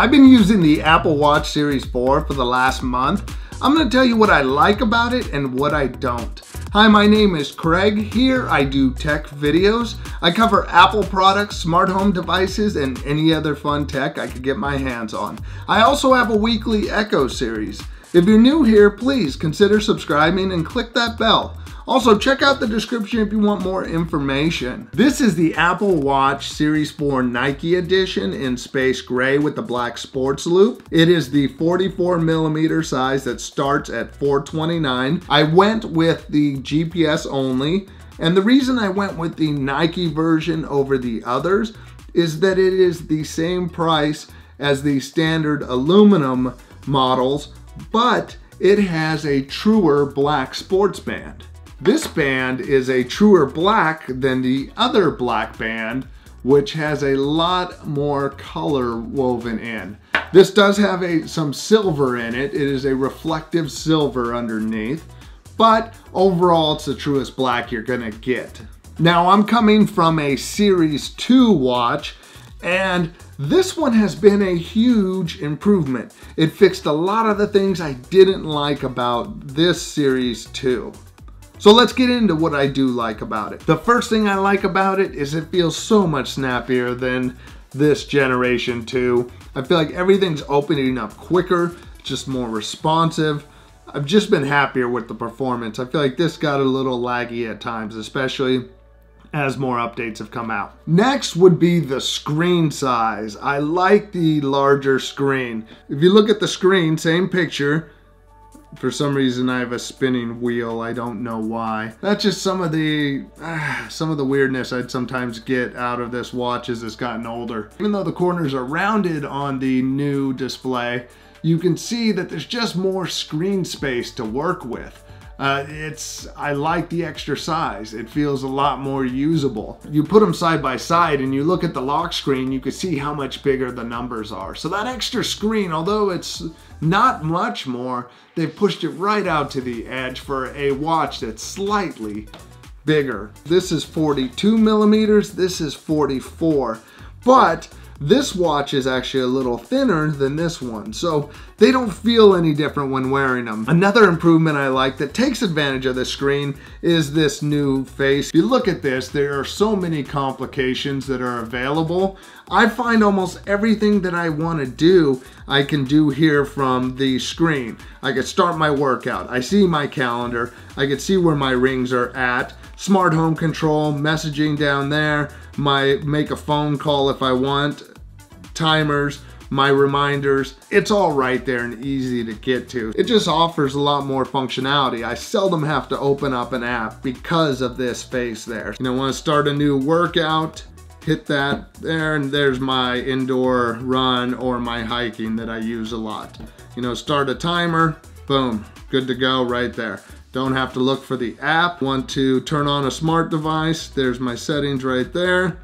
I've been using the Apple Watch Series 4 for the last month. I'm going to tell you what I like about it and what I don't. Hi, my name is Craig. Here I do tech videos. I cover Apple products, smart home devices, and any other fun tech I could get my hands on. I also have a weekly Echo series. If you're new here, please consider subscribing and click that bell. Also, check out the description if you want more information. This is the Apple Watch Series 4 Nike edition in space gray with the black sports loop. It is the 44mm size that starts at $429. I went with the GPS only, and the reason I went with the Nike version over the others is that it is the same price as the standard aluminum models, but it has a truer black sports band. This band is a truer black than the other black band, which has a lot more color woven in. This does have some silver in it. It is a reflective silver underneath, but overall it's the truest black you're gonna get. Now I'm coming from a Series 2 watch, and this one has been a huge improvement. It fixed a lot of the things I didn't like about this Series 2. So let's get into what I do like about it. The first thing I like about it is it feels so much snappier than this Generation 2. I feel like everything's opening up quicker, just more responsive. I've just been happier with the performance. I feel like this got a little laggy at times, especially as more updates have come out. Next would be the screen size. I like the larger screen. If you look at the screen, same picture. For some reason I have a spinning wheel, I don't know why. That's just some of the weirdness I'd sometimes get out of this watch as it's gotten older. Even though the corners are rounded on the new display, you can see that there's just more screen space to work with. I like the extra size. It feels a lot more usable. You put them side by side and you look at the lock screen, you can see how much bigger the numbers are. So that extra screen, although it's not much more, they've pushed it right out to the edge for a watch that's slightly bigger. This is 42mm, this is 44, but this watch is actually a little thinner than this one, so they don't feel any different when wearing them. Another improvement I like that takes advantage of the screen is this new face. If you look at this, there are so many complications that are available. I find almost everything that I want to do, I can do here from the screen. I can start my workout, I see my calendar, I can see where my rings are at, smart home control, messaging down there, make a phone call if I want, timers, my reminders. It's all right there and easy to get to. It just offers a lot more functionality. I seldom have to open up an app because of this face there. You know, want to start a new workout, hit that there, and there's my indoor run or my hiking that I use a lot. You know, start a timer, boom, good to go right there. Don't have to look for the app. Want to turn on a smart device, there's my settings right there.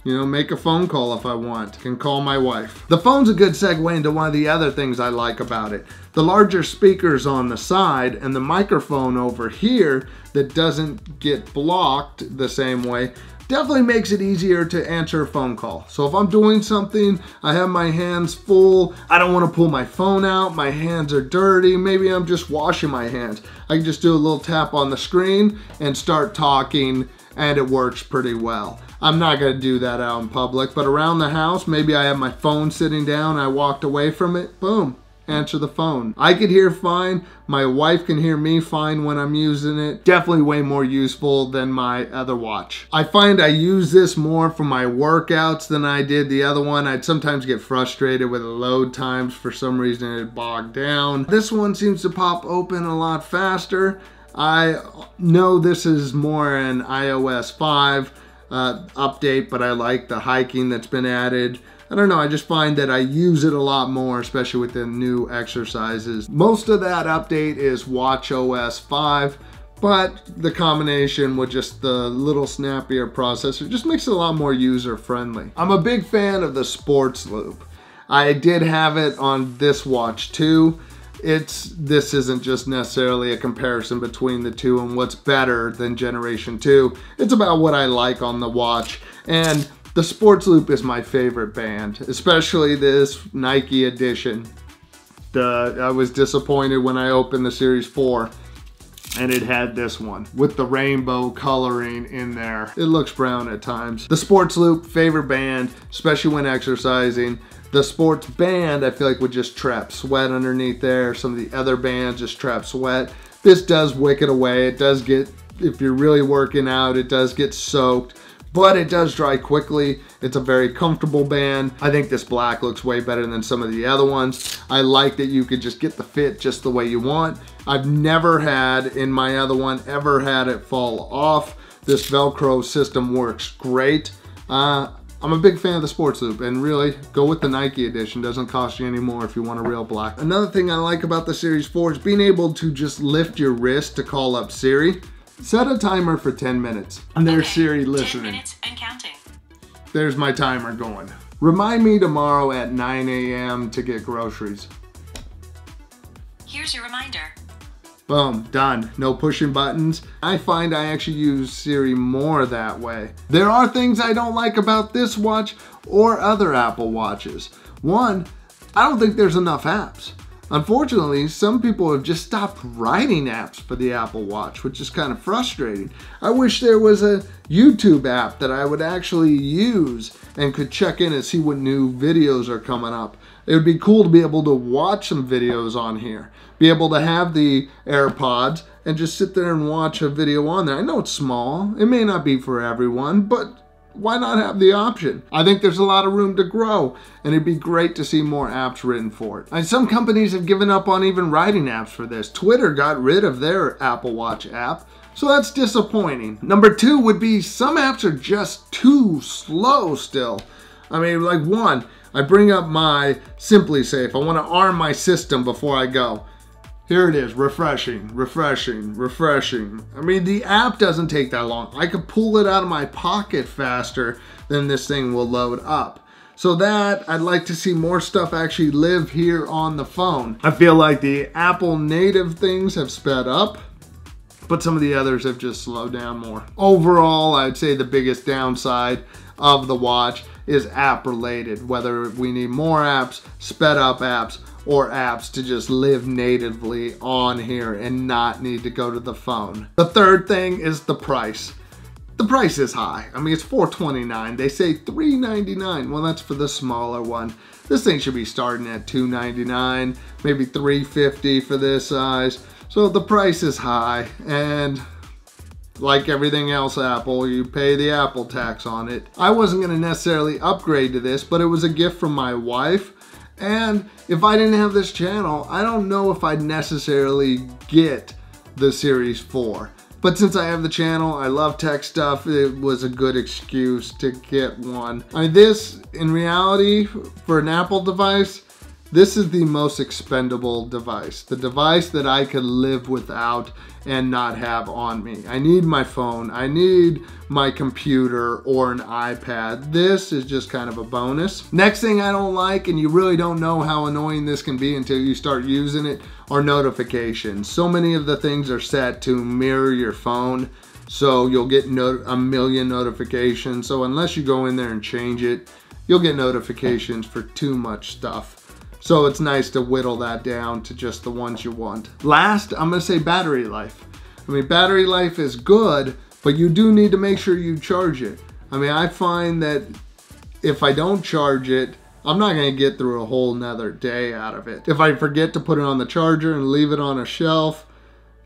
You know, make a phone call if I want. Can call my wife. The phone's a good segue into one of the other things I like about it. The larger speakers on the side and the microphone over here that doesn't get blocked the same way definitely makes it easier to answer a phone call. So if I'm doing something, I have my hands full, I don't want to pull my phone out, my hands are dirty, maybe I'm just washing my hands. I can just do a little tap on the screen and start talking, and it works pretty well. I'm not gonna do that out in public, but around the house, maybe I have my phone sitting down, I walked away from it, boom, answer the phone. I could hear fine, my wife can hear me fine when I'm using it. Definitely way more useful than my other watch. I find I use this more for my workouts than I did the other one. I'd sometimes get frustrated with the load times. For some reason it bogged down. This one seems to pop open a lot faster. I know this is more an iOS 5 update, but I like the hiking that's been added. I don't know, I just find that I use it a lot more, especially with the new exercises. Most of that update is watchOS 5, but the combination with just the little snappier processor just makes it a lot more user-friendly. I'm a big fan of the sports loop. I did have it on this watch too. This isn't just necessarily a comparison between the two and what's better than Generation 2. It's about what I like on the watch. And The Sports Loop is my favorite band, especially this Nike edition. I was disappointed when I opened the Series 4 and it had this one with the rainbow coloring in there. It looks brown at times. The Sports Loop, favorite band, especially when exercising. The Sports Band, I feel like would just trap sweat underneath there. Some of the other bands just trap sweat. This does wick it away. It does get, if you're really working out, it does get soaked, but it does dry quickly. It's a very comfortable band. I think this black looks way better than some of the other ones. I like that you could just get the fit just the way you want. I've never had, in my other one, ever had it fall off. This Velcro system works great. I'm a big fan of the Sports Loop, and really, go with the Nike edition. Doesn't cost you any more if you want a real black. Another thing I like about the Series 4 is being able to just lift your wrist to call up Siri. Set a timer for 10 minutes, and there's Siri listening. 10 minutes and counting. There's my timer going. Remind me tomorrow at 9 a.m. to get groceries. Here's your reminder. Boom, done. No pushing buttons. I find I actually use Siri more that way. There are things I don't like about this watch or other Apple Watches. One, I don't think there's enough apps. Unfortunately, some people have just stopped writing apps for the Apple Watch, which is kind of frustrating. I wish there was a YouTube app that I would actually use and could check in and see what new videos are coming up. It would be cool to be able to watch some videos on here. Be able to have the AirPods and just sit there and watch a video on there. I know it's small. It may not be for everyone, but why not have the option? I think there's a lot of room to grow, and it'd be great to see more apps written for it. And some companies have given up on even writing apps for this. Twitter got rid of their Apple Watch app, so that's disappointing. Number two would be some apps are just too slow still. I mean, like one, I bring up my Simply Safe. I want to arm my system before I go. Here it is, refreshing, refreshing, refreshing. I mean, the app doesn't take that long. I could pull it out of my pocket faster than this thing will load up. So that, I'd like to see more stuff actually live here on the phone. I feel like the Apple native things have sped up, but some of the others have just slowed down more. Overall, I'd say the biggest downside of the watch is app related, whether we need more apps, sped up apps, or apps to just live natively on here and not need to go to the phone. The third thing is the price. The price is high. I mean, it's $429. They say $399. Well, that's for the smaller one. This thing should be starting at $299, maybe $350 for this size. So the price is high, and like everything else Apple, you pay the Apple tax on it. I wasn't gonna necessarily upgrade to this, but it was a gift from my wife. And if I didn't have this channel, I don't know if I'd necessarily get the Series 4. But since I have the channel, I love tech stuff, it was a good excuse to get one. I mean, this, in reality, for an Apple device, this is the most expendable device. The device that I could live without and not have on me. I need my phone, I need my computer or an iPad. This is just kind of a bonus. Next thing I don't like, and you really don't know how annoying this can be until you start using it, are notifications. So many of the things are set to mirror your phone, so you'll get a million notifications. So unless you go in there and change it, you'll get notifications for too much stuff. So it's nice to whittle that down to just the ones you want. Last, I'm gonna say battery life. I mean, battery life is good, but you do need to make sure you charge it. I mean, I find that if I don't charge it, I'm not gonna get through a whole nother day out of it. If I forget to put it on the charger and leave it on a shelf,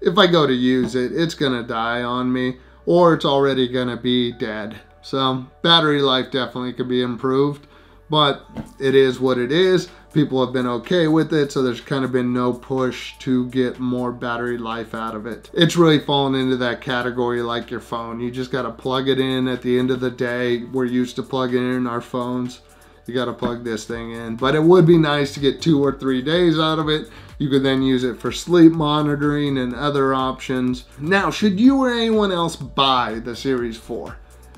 if I go to use it, it's gonna die on me, or it's already gonna be dead. So battery life definitely could be improved, but it is what it is. People have been okay with it, so there's kind of been no push to get more battery life out of it. It's really fallen into that category like your phone. You just gotta plug it in at the end of the day. We're used to plugging in our phones. You gotta plug this thing in. But it would be nice to get 2 or 3 days out of it. You could then use it for sleep monitoring and other options. Now, should you or anyone else buy the Series 4?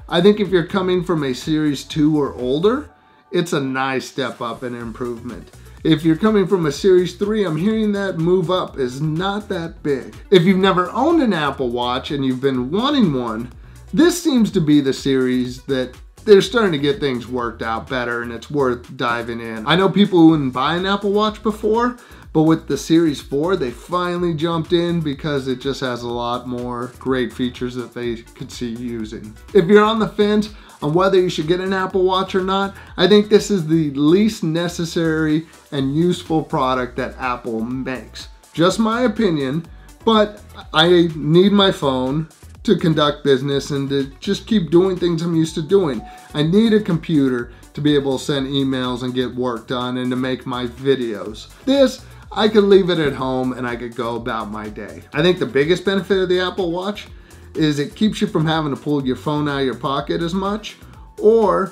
I think if you're coming from a Series 2 or older, it's a nice step up and improvement. If you're coming from a Series 3, I'm hearing that move up is not that big. If you've never owned an Apple Watch and you've been wanting one, this seems to be the series that they're starting to get things worked out better, and it's worth diving in. I know people who wouldn't buy an Apple Watch before, but with the Series 4, they finally jumped in because it just has a lot more great features that they could see using. If you're on the fence on whether you should get an Apple Watch or not, I think this is the least necessary and useful product that Apple makes. Just my opinion, but I need my phone to conduct business and to just keep doing things I'm used to doing. I need a computer to be able to send emails and get work done and to make my videos. This, I could leave it at home and I could go about my day. I think the biggest benefit of the Apple Watch is it keeps you from having to pull your phone out of your pocket as much, or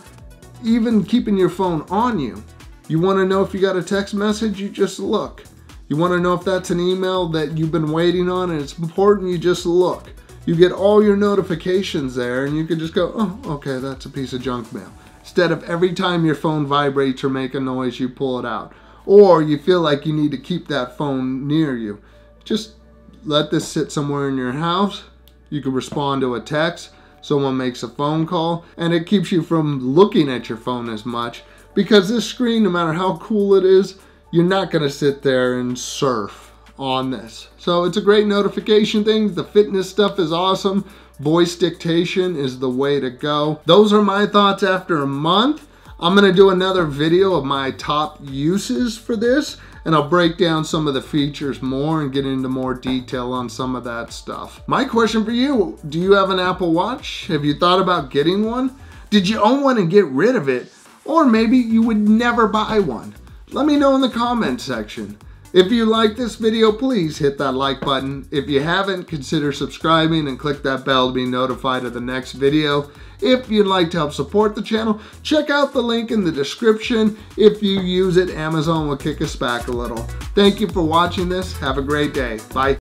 even keeping your phone on you. You want to know if you got a text message, you just look. You want to know if that's an email that you've been waiting on and it's important, you just look. You get all your notifications there and you can just go, oh, okay, that's a piece of junk mail. Instead of every time your phone vibrates or make a noise, you pull it out. Or you feel like you need to keep that phone near you. Just let this sit somewhere in your house. You can respond to a text, someone makes a phone call, and it keeps you from looking at your phone as much, because this screen, no matter how cool it is, you're not gonna sit there and surf on this. So it's a great notification thing. The fitness stuff is awesome. Voice dictation is the way to go. Those are my thoughts after a month. I'm gonna do another video of my top uses for this, and I'll break down some of the features more and get into more detail on some of that stuff. My question for you, do you have an Apple Watch? Have you thought about getting one? Did you own one and get rid of it? Or maybe you would never buy one? Let me know in the comments section. If you like this video, please hit that like button. If you haven't, consider subscribing and click that bell to be notified of the next video. If you'd like to help support the channel, check out the link in the description. If you use it, Amazon will kick us back a little. Thank you for watching this. Have a great day. Bye.